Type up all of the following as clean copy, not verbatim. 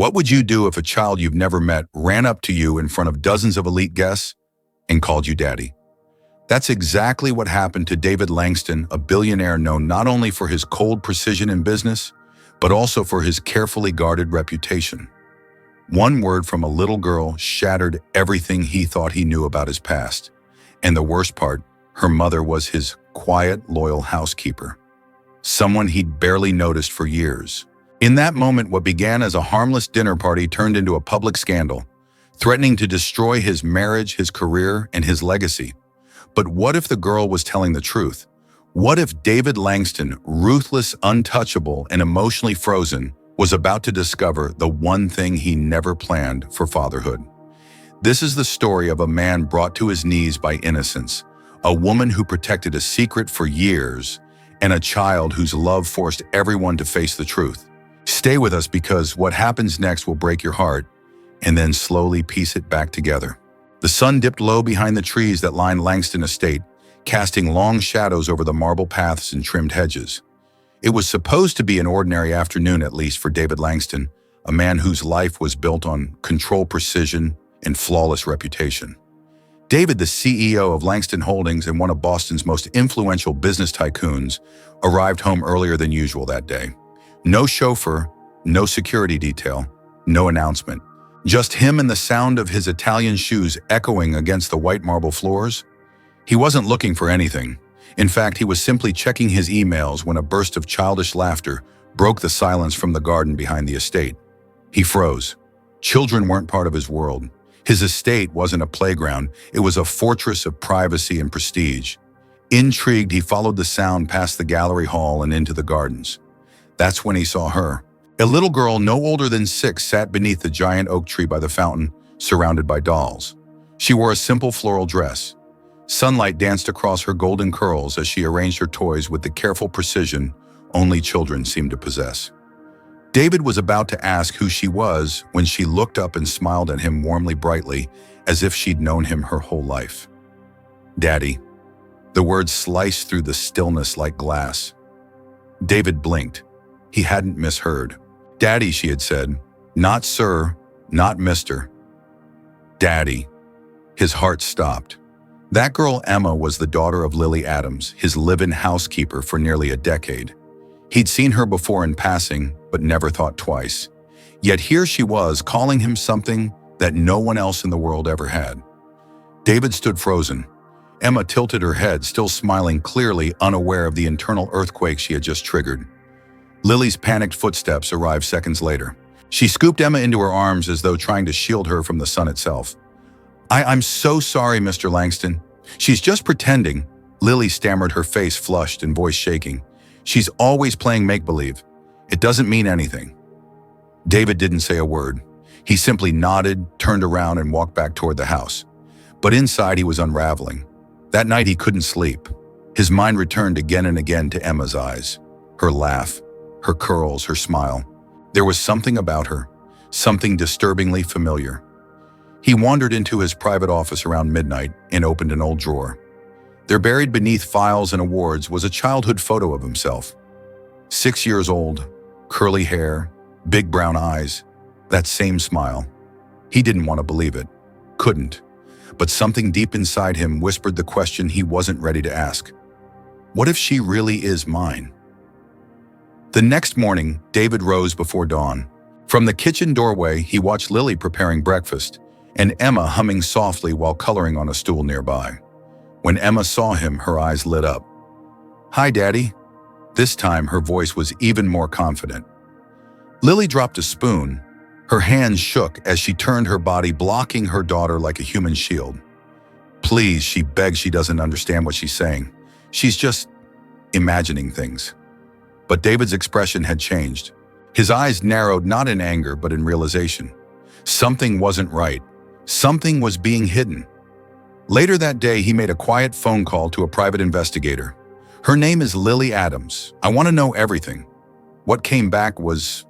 What would you do if a child you've never met ran up to you in front of dozens of elite guests and called you daddy? That's exactly what happened to David Langston, a billionaire known not only for his cold precision in business, but also for his carefully guarded reputation. One word from a little girl shattered everything he thought he knew about his past. And the worst part, her mother was his quiet, loyal housekeeper, someone he'd barely noticed for years. In that moment, what began as a harmless dinner party turned into a public scandal, threatening to destroy his marriage, his career, and his legacy. But what if the girl was telling the truth? What if David Langston, ruthless, untouchable, and emotionally frozen, was about to discover the one thing he never planned for fatherhood? This is the story of a man brought to his knees by innocence, a woman who protected a secret for years, and a child whose love forced everyone to face the truth. Stay with us because what happens next will break your heart and then slowly piece it back together. The sun dipped low behind the trees that lined Langston Estate, casting long shadows over the marble paths and trimmed hedges. It was supposed to be an ordinary afternoon, at least for David Langston, a man whose life was built on control, precision, and flawless reputation. David, the CEO of Langston Holdings and one of Boston's most influential business tycoons, arrived home earlier than usual that day. No chauffeur, no security detail, no announcement. Just him and the sound of his Italian shoes echoing against the white marble floors. He wasn't looking for anything. In fact, he was simply checking his emails when a burst of childish laughter broke the silence from the garden behind the estate. He froze. Children weren't part of his world. His estate wasn't a playground. It was a fortress of privacy and prestige. Intrigued, he followed the sound past the gallery hall and into the gardens. That's when he saw her. A little girl no older than 6 sat beneath the giant oak tree by the fountain, surrounded by dolls. She wore a simple floral dress. Sunlight danced across her golden curls as she arranged her toys with the careful precision only children seemed to possess. David was about to ask who she was when she looked up and smiled at him warmly, brightly, as if she'd known him her whole life. "Daddy." The words sliced through the stillness like glass. David blinked. He hadn't misheard. "Daddy," she had said. "Not sir, not mister. Daddy." His heart stopped. That girl, Emma, was the daughter of Lily Adams, his live-in housekeeper for nearly a decade. He'd seen her before in passing, but never thought twice. Yet here she was, calling him something that no one else in the world ever had. David stood frozen. Emma tilted her head, still smiling clearly, unaware of the internal earthquake she had just triggered. Lily's panicked footsteps arrived seconds later. She scooped Emma into her arms as though trying to shield her from the sun itself. I'm so sorry, Mr. Langston. She's just pretending." Lily stammered, her face flushed and voice shaking. "She's always playing make-believe. It doesn't mean anything." David didn't say a word. He simply nodded, turned around, and walked back toward the house. But inside he was unraveling. That night he couldn't sleep. His mind returned again and again to Emma's eyes. Her laugh, her curls, her smile. There was something about her, something disturbingly familiar. He wandered into his private office around midnight and opened an old drawer. There, buried beneath files and awards, was a childhood photo of himself. 6 years old, curly hair, big brown eyes, that same smile. He didn't want to believe it, couldn't. But something deep inside him whispered the question he wasn't ready to ask. What if she really is mine? The next morning, David rose before dawn. From the kitchen doorway, he watched Lily preparing breakfast and Emma humming softly while coloring on a stool nearby. When Emma saw him, her eyes lit up. "Hi, Daddy." This time, her voice was even more confident. Lily dropped a spoon. Her hands shook as she turned her body, blocking her daughter like a human shield. "Please," she begged. She doesn't understand what she's saying. She's just imagining things. But David's expression had changed. His eyes narrowed, not in anger, but in realization. Something wasn't right. Something was being hidden. Later that day, he made a quiet phone call to a private investigator. "Her name is Lily Adams. I want to know everything." What came back was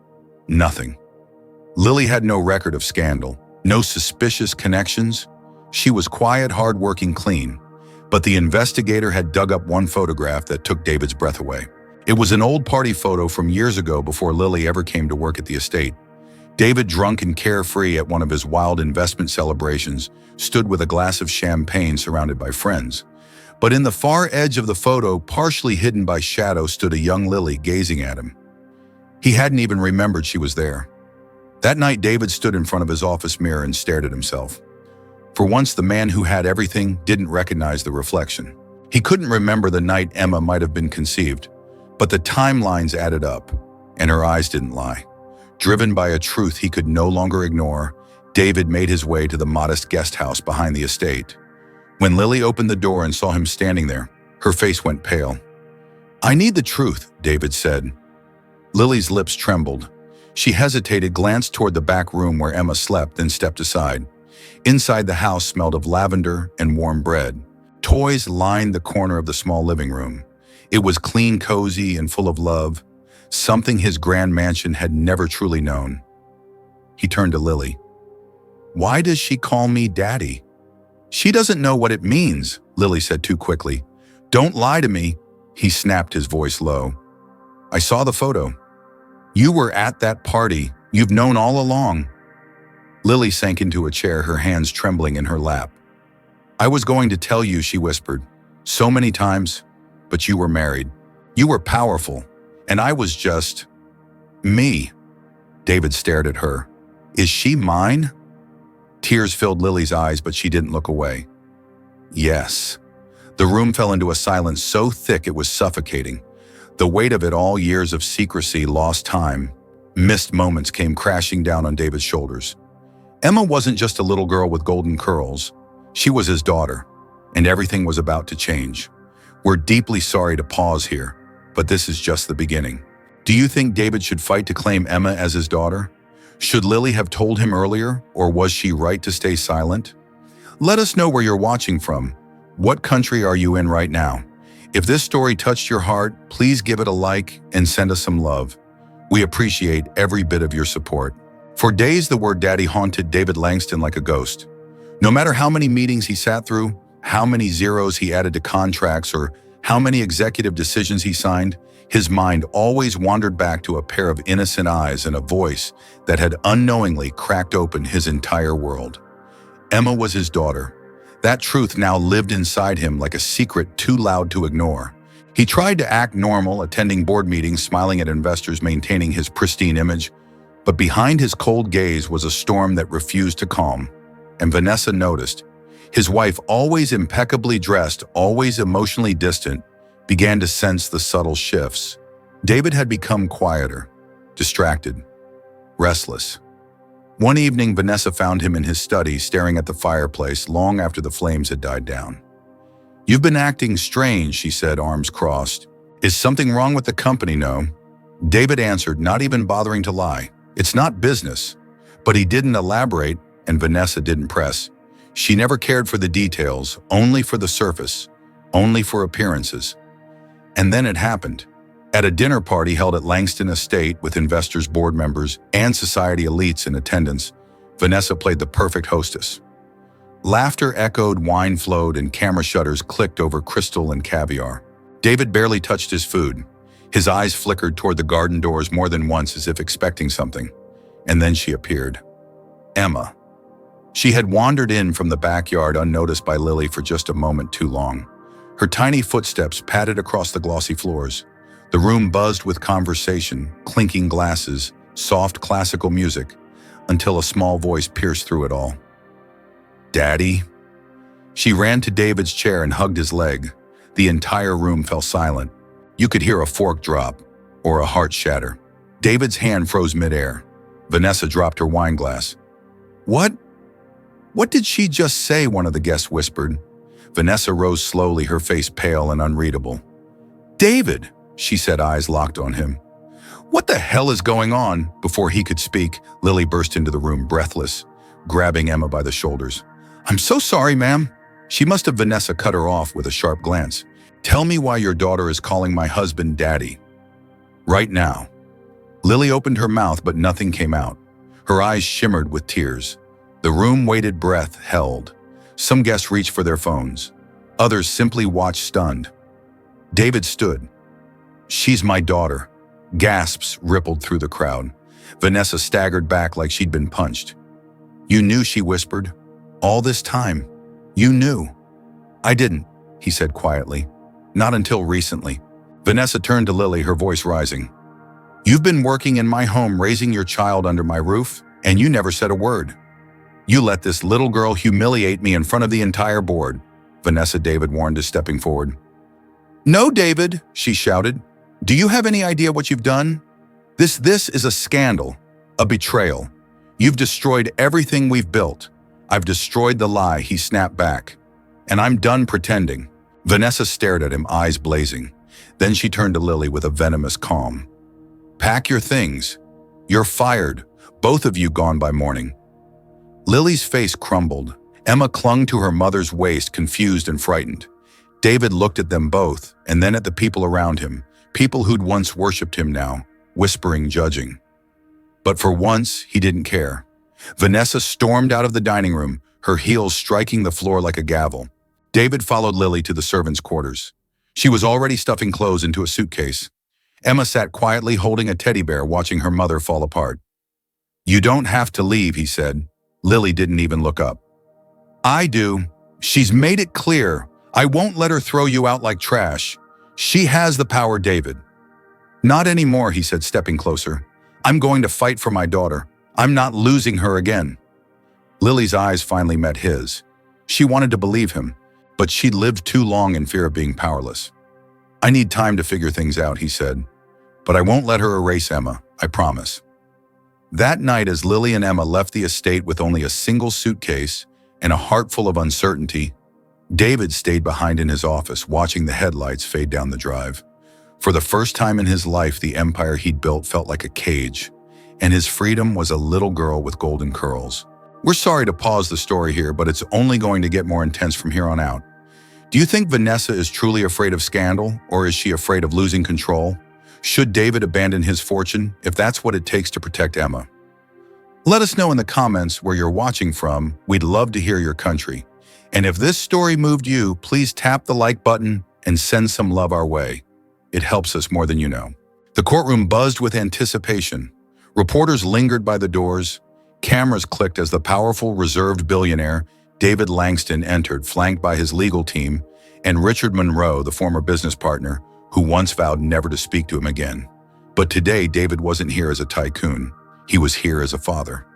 nothing. Lily had no record of scandal, no suspicious connections. She was quiet, hardworking, clean. But the investigator had dug up one photograph that took David's breath away. It was an old party photo from years ago before Lily ever came to work at the estate. David, drunk and carefree at one of his wild investment celebrations, stood with a glass of champagne surrounded by friends. But in the far edge of the photo, partially hidden by shadow, stood a young Lily gazing at him. He hadn't even remembered she was there. That night, David stood in front of his office mirror and stared at himself. For once, the man who had everything didn't recognize the reflection. He couldn't remember the night Emma might have been conceived, but the timelines added up, and her eyes didn't lie. Driven by a truth he could no longer ignore, David made his way to the modest guest house behind the estate. When Lily opened the door and saw him standing there, her face went pale. "I need the truth," David said. Lily's lips trembled. She hesitated, glanced toward the back room where Emma slept, then stepped aside. Inside, the house smelled of lavender and warm bread. Toys lined the corner of the small living room. It was clean, cozy, and full of love, something his grand mansion had never truly known. He turned to Lily. "Why does she call me Daddy?" "She doesn't know what it means," Lily said too quickly. "Don't lie to me," he snapped, his voice low. "I saw the photo. You were at that party. You've known all along." Lily sank into a chair, her hands trembling in her lap. "I was going to tell you," she whispered, "so many times, but you were married. You were powerful, and I was just me." David stared at her. "Is she mine?" Tears filled Lily's eyes, but she didn't look away. "Yes." The room fell into a silence so thick it was suffocating. The weight of it all, years of secrecy, lost time, missed moments, came crashing down on David's shoulders. Emma wasn't just a little girl with golden curls. She was his daughter, and everything was about to change. We're deeply sorry to pause here, but this is just the beginning. Do you think David should fight to claim Emma as his daughter? Should Lily have told him earlier, or was she right to stay silent? Let us know where you're watching from. What country are you in right now? If this story touched your heart, please give it a like and send us some love. We appreciate every bit of your support. For days, the word daddy haunted David Langston like a ghost. No matter how many meetings he sat through, how many zeros he added to contracts, or how many executive decisions he signed, his mind always wandered back to a pair of innocent eyes and a voice that had unknowingly cracked open his entire world. Emma was his daughter. That truth now lived inside him like a secret too loud to ignore. He tried to act normal, attending board meetings, smiling at investors, maintaining his pristine image. But behind his cold gaze was a storm that refused to calm. And Vanessa noticed. His wife, always impeccably dressed, always emotionally distant, began to sense the subtle shifts. David had become quieter, distracted, restless. One evening, Vanessa found him in his study, staring at the fireplace long after the flames had died down. "You've been acting strange," she said, arms crossed. "Is something wrong with the company, no?" David answered, not even bothering to lie. "It's not business." But he didn't elaborate, and Vanessa didn't press. She never cared for the details, only for the surface, only for appearances. And then it happened. At a dinner party held at Langston Estate with investors, board members, and society elites in attendance, Vanessa played the perfect hostess. Laughter echoed, wine flowed, and camera shutters clicked over crystal and caviar. David barely touched his food. His eyes flickered toward the garden doors more than once, as if expecting something. And then she appeared. Emma. She had wandered in from the backyard unnoticed by Lily for just a moment too long. Her tiny footsteps padded across the glossy floors. The room buzzed with conversation, clinking glasses, soft classical music, until a small voice pierced through it all. "Daddy?" She ran to David's chair and hugged his leg. The entire room fell silent. You could hear a fork drop or a heart shatter. David's hand froze midair. Vanessa dropped her wine glass. "What? What did she just say?" one of the guests whispered. Vanessa rose slowly, her face pale and unreadable. "David," she said, eyes locked on him. "What the hell is going on?" Before he could speak, Lily burst into the room, breathless, grabbing Emma by the shoulders. "I'm so sorry, ma'am." She must have. Vanessa cut her off with a sharp glance. "Tell me why your daughter is calling my husband Daddy. Right now." Lily opened her mouth, but nothing came out. Her eyes shimmered with tears. The room waited, breath held. Some guests reached for their phones. Others simply watched, stunned. David stood. "She's my daughter." Gasps rippled through the crowd. Vanessa staggered back like she'd been punched. "You knew," she whispered. "All this time. You knew." "I didn't," he said quietly. "Not until recently." Vanessa turned to Lily, her voice rising. "You've been working in my home, raising your child under my roof, and you never said a word. You let this little girl humiliate me in front of the entire board," Vanessa, David warned as stepping forward. "No, David," she shouted. "Do you have any idea what you've done? This is a scandal, a betrayal. You've destroyed everything we've built. I've destroyed the lie," he snapped back. "And I'm done pretending." Vanessa stared at him, eyes blazing. Then she turned to Lily with a venomous calm. "Pack your things. You're fired, both of you gone by morning." Lily's face crumbled. Emma clung to her mother's waist, confused and frightened. David looked at them both, and then at the people around him, people who'd once worshipped him now, whispering, judging. But for once, he didn't care. Vanessa stormed out of the dining room, her heels striking the floor like a gavel. David followed Lily to the servants' quarters. She was already stuffing clothes into a suitcase. Emma sat quietly holding a teddy bear, watching her mother fall apart. "You don't have to leave," he said. Lily didn't even look up. "I do. She's made it clear. I won't let her throw you out like trash. She has the power, David." "Not anymore," he said, stepping closer. "I'm going to fight for my daughter. I'm not losing her again." Lily's eyes finally met his. She wanted to believe him, but she'd lived too long in fear of being powerless. "I need time to figure things out," he said. "But I won't let her erase Emma, I promise." That night, as Lily and Emma left the estate with only a single suitcase and a heart full of uncertainty, David stayed behind in his office, watching the headlights fade down the drive. For the first time in his life, the empire he'd built felt like a cage, and his freedom was a little girl with golden curls. We're sorry to pause the story here, but it's only going to get more intense from here on out. Do you think Vanessa is truly afraid of scandal, or is she afraid of losing control? Should David abandon his fortune if that's what it takes to protect Emma? Let us know in the comments where you're watching from. We'd love to hear your country. And if this story moved you, please tap the like button and send some love our way. It helps us more than you know. The courtroom buzzed with anticipation. Reporters lingered by the doors. Cameras clicked as the powerful, reserved billionaire, David Langston, entered, flanked by his legal team and Richard Monroe, the former business partner, who once vowed never to speak to him again. But today, David wasn't here as a tycoon. He was here as a father.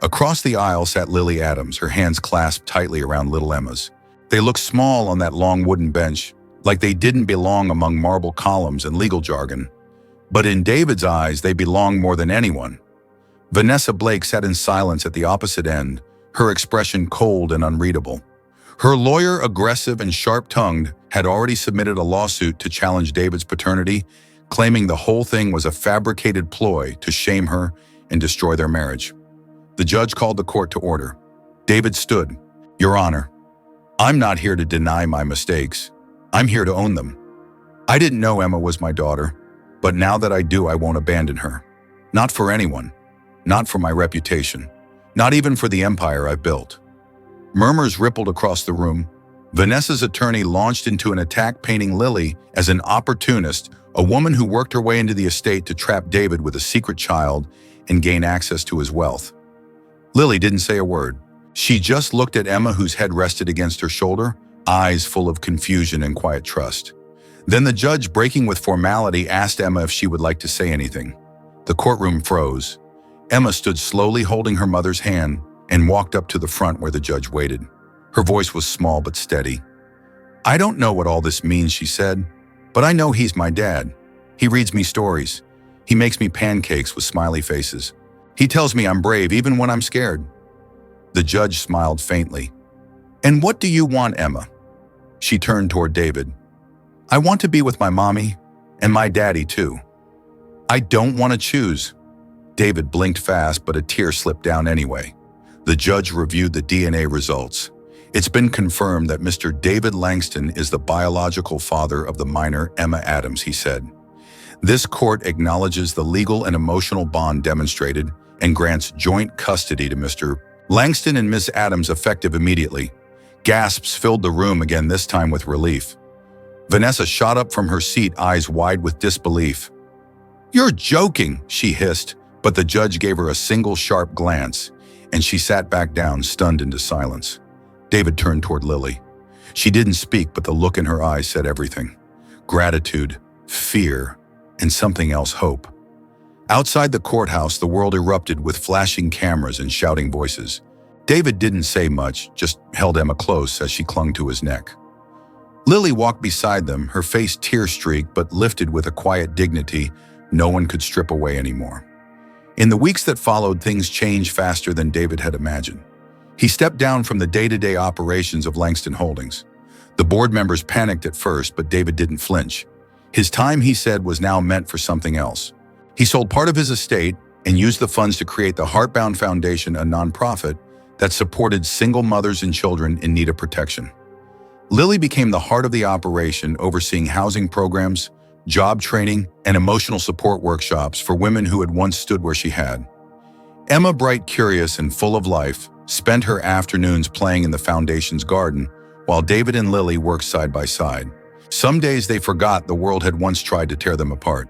Across the aisle sat Lily Adams, her hands clasped tightly around little Emma's. They looked small on that long wooden bench, like they didn't belong among marble columns and legal jargon. But in David's eyes, they belonged more than anyone. Vanessa Blake sat in silence at the opposite end, her expression cold and unreadable. Her lawyer, aggressive and sharp-tongued, had already submitted a lawsuit to challenge David's paternity, claiming the whole thing was a fabricated ploy to shame her and destroy their marriage. The judge called the court to order. David stood. "Your Honor, I'm not here to deny my mistakes. I'm here to own them. I didn't know Emma was my daughter, but now that I do, I won't abandon her. Not for anyone. Not for my reputation. Not even for the empire I've built." Murmurs rippled across the room. Vanessa's attorney launched into an attack, painting Lily as an opportunist, a woman who worked her way into the estate to trap David with a secret child and gain access to his wealth. Lily didn't say a word. She just looked at Emma, whose head rested against her shoulder, eyes full of confusion and quiet trust. Then the judge, breaking with formality, asked Emma if she would like to say anything. The courtroom froze. Emma stood slowly, holding her mother's hand, and walked up to the front where the judge waited. Her voice was small but steady. "I don't know what all this means," she said, "but I know he's my dad. He reads me stories. He makes me pancakes with smiley faces. He tells me I'm brave even when I'm scared." The judge smiled faintly. "And what do you want, Emma?" She turned toward David. "I want to be with my mommy and my daddy too. I don't want to choose." David blinked fast, but a tear slipped down anyway. The judge reviewed the DNA results. "It's been confirmed that Mr. David Langston is the biological father of the minor Emma Adams," he said. "This court acknowledges the legal and emotional bond demonstrated and grants joint custody to Mr. Langston and Miss Adams effective immediately." Gasps filled the room again, this time with relief. Vanessa shot up from her seat, eyes wide with disbelief. "You're joking," she hissed, But the judge gave her a single sharp glance, and she sat back down, stunned into silence. David turned toward Lily. She didn't speak, but the look in her eyes said everything. Gratitude, fear, and something else, hope. Outside the courthouse, the world erupted with flashing cameras and shouting voices. David didn't say much, just held Emma close as she clung to his neck. Lily walked beside them, her face tear-streaked but lifted with a quiet dignity no one could strip away anymore. In the weeks that followed, things changed faster than David had imagined. He stepped down from the day-to-day operations of Langston Holdings. The board members panicked at first, but David didn't flinch. His time, he said, was now meant for something else. He sold part of his estate and used the funds to create the Heartbound Foundation, a nonprofit that supported single mothers and children in need of protection. Lily became the heart of the operation, overseeing housing programs, job training, and emotional support workshops for women who had once stood where she had. Emma, bright, curious, and full of life, spent her afternoons playing in the foundation's garden, while David and Lily worked side by side. Some days they forgot the world had once tried to tear them apart.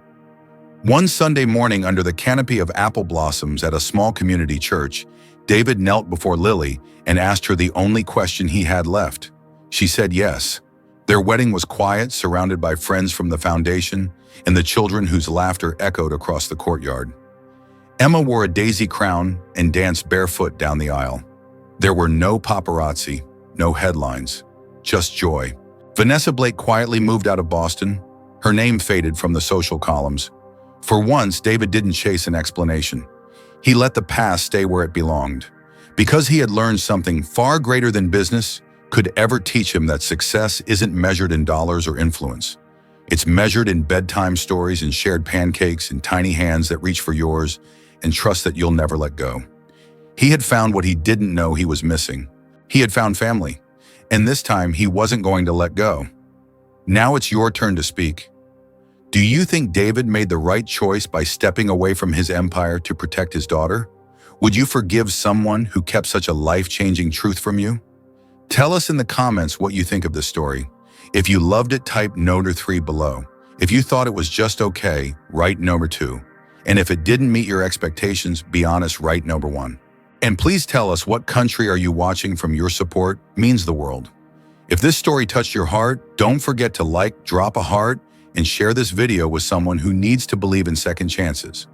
One Sunday morning, under the canopy of apple blossoms at a small community church, David knelt before Lily and asked her the only question he had left. She said yes. Their wedding was quiet, surrounded by friends from the foundation and the children whose laughter echoed across the courtyard. Emma wore a daisy crown and danced barefoot down the aisle. There were no paparazzi, no headlines, just joy. Vanessa Blake quietly moved out of Boston. Her name faded from the social columns. For once, David didn't chase an explanation. He let the past stay where it belonged. Because he had learned something far greater than business could ever teach him, that success isn't measured in dollars or influence. It's measured in bedtime stories and shared pancakes and tiny hands that reach for yours and trust that you'll never let go. He had found what he didn't know he was missing. He had found family, and this time he wasn't going to let go. Now it's your turn to speak. Do you think David made the right choice by stepping away from his empire to protect his daughter? Would you forgive someone who kept such a life-changing truth from you? Tell us in the comments what you think of this story. If you loved it, type note or 3 below. If you thought it was just okay, write number 2. And if it didn't meet your expectations, be honest, write number 1. And please tell us, what country are you watching from? Your support means the world. If this story touched your heart, don't forget to like, drop a heart, and share this video with someone who needs to believe in second chances.